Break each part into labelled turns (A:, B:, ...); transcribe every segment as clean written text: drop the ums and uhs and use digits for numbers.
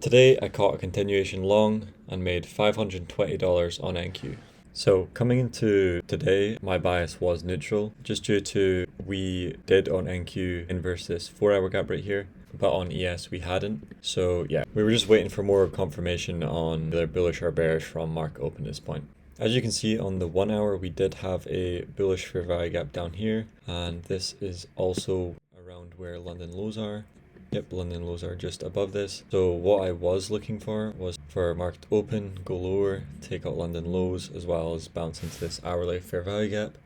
A: Today I caught a continuation long and made $520 on NQ. So coming into today, my bias was neutral, just due to we did on NQ inverse this 4 hour gap right here, but on ES we hadn't. So yeah, we were just waiting for more confirmation on whether bullish or bearish from market open at this point. As you can see on the 1 hour, we did have a bullish fair value gap down here, and this is also around where London lows are. Yep, London lows are just above this. So what I was looking for was for market to open, go lower, take out London lows, as well as bounce into this hourly fair value gap,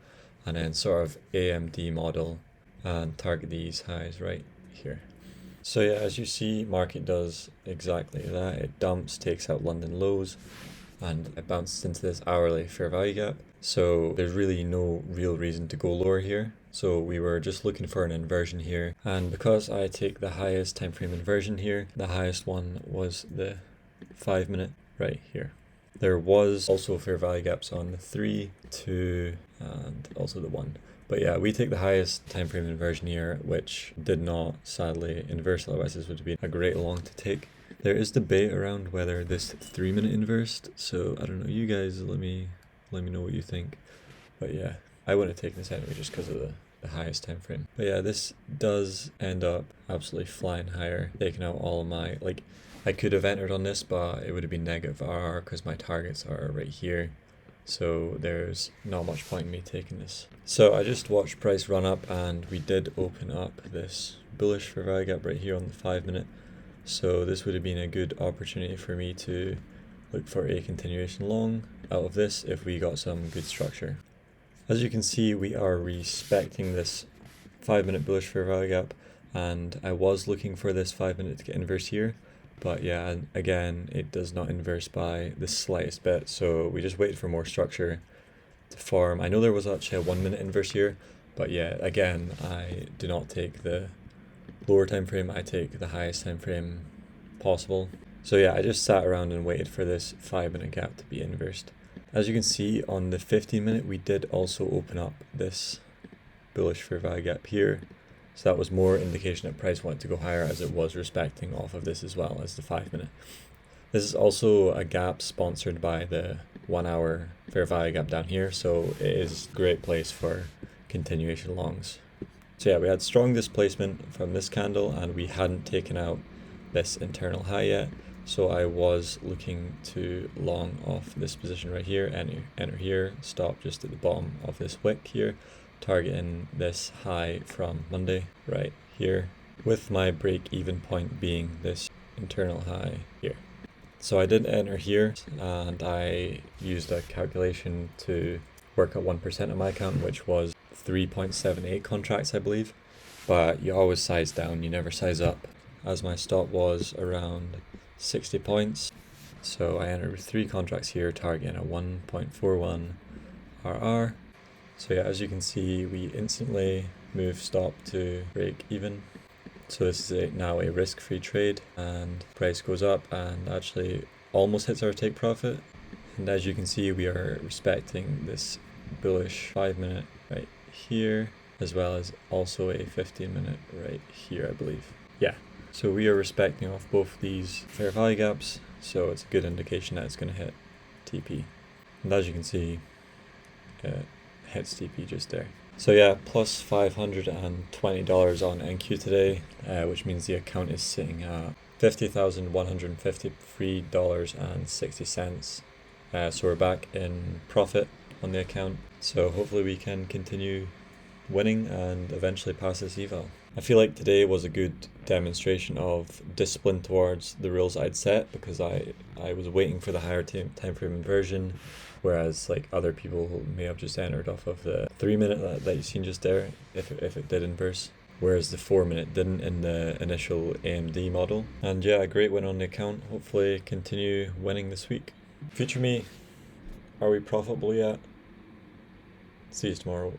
A: and then sort of AMD model and target these highs right here. So yeah, as you see, market does exactly that. It dumps, takes out London lows, and it bounces into this hourly fair value gap. So there's really no real reason to go lower here. So we were just looking for an inversion here. And because I take the highest time frame inversion here, the highest one was the 5 minute right here. There was also fair value gaps on the 3, 2, and also the 1. But yeah, we take the highest time frame inversion here, which did not sadly inverse, otherwise this would have been a great long to take. There is debate around whether this 3 minute inversed, so I don't know, you guys let me know what you think. But yeah, I wouldn't have taken this anyway just because of the highest time frame. But yeah, this does end up absolutely flying higher, taking out all of my, like, I could have entered on this, but it would have been negative RR because my targets are right here. So there's not much point in me taking this. So I just watched price run up, and we did open up this bullish fair value gap right here on the 5 minute. So this would have been a good opportunity for me to look for a continuation long out of this if we got some good structure. As you can see, we are respecting this 5 minute bullish fair value gap, and I was looking for this 5 minute to get inverse here. But yeah, and again, it does not inverse by the slightest bit, so we just waited for more structure to form. I know there was actually a 1 minute inverse here, but yeah, again, I do not take the lower time frame, I take the highest time frame possible. So yeah, I just sat around and waited for this 5 minute gap to be inversed. As you can see on the 15 minute, we did also open up this bullish fair value gap here. So that was more indication that price wanted to go higher, as it was respecting off of this as well as the 5 minute. This is also a gap sponsored by the 1 hour fair value gap down here, so it is a great place for continuation longs. So yeah, we had strong displacement from this candle, and we hadn't taken out this internal high yet. So I was looking to long off this position right here, enter here, stop just at the bottom of this wick here, targeting this high from Monday right here, with my break even point being this internal high here. So I did enter here, and I used a calculation to work at 1% of my account, which was 3.78 contracts, I believe. But you always size down, you never size up, as my stop was around 60 points. So I entered 3 contracts here, targeting a 1.41 RR. So yeah, as you can see, we instantly move stop to break even. So this is now a risk-free trade, and price goes up and actually almost hits our take profit. And as you can see, we are respecting this bullish 5 minute right here, as well as also a 15 minute right here, I believe. Yeah, so we are respecting off both these fair value gaps, so it's a good indication that it's going to hit TP. And as you can see, it hits TP just there. So yeah, plus $520 on NQ today, which means the account is sitting at $50,153.60. So we're back in profit on the account. So hopefully we can continue winning and eventually pass this eval. I feel like today was a good demonstration of discipline towards the rules I'd set, because I was waiting for the higher time frame inversion, whereas like other people may have just entered off of the 3 minute that you've seen just there, if it did inverse, whereas the 4 minute didn't in the initial AMD model. And yeah, a great win on the account. Hopefully continue winning this week. Future me, are we profitable yet? See you tomorrow.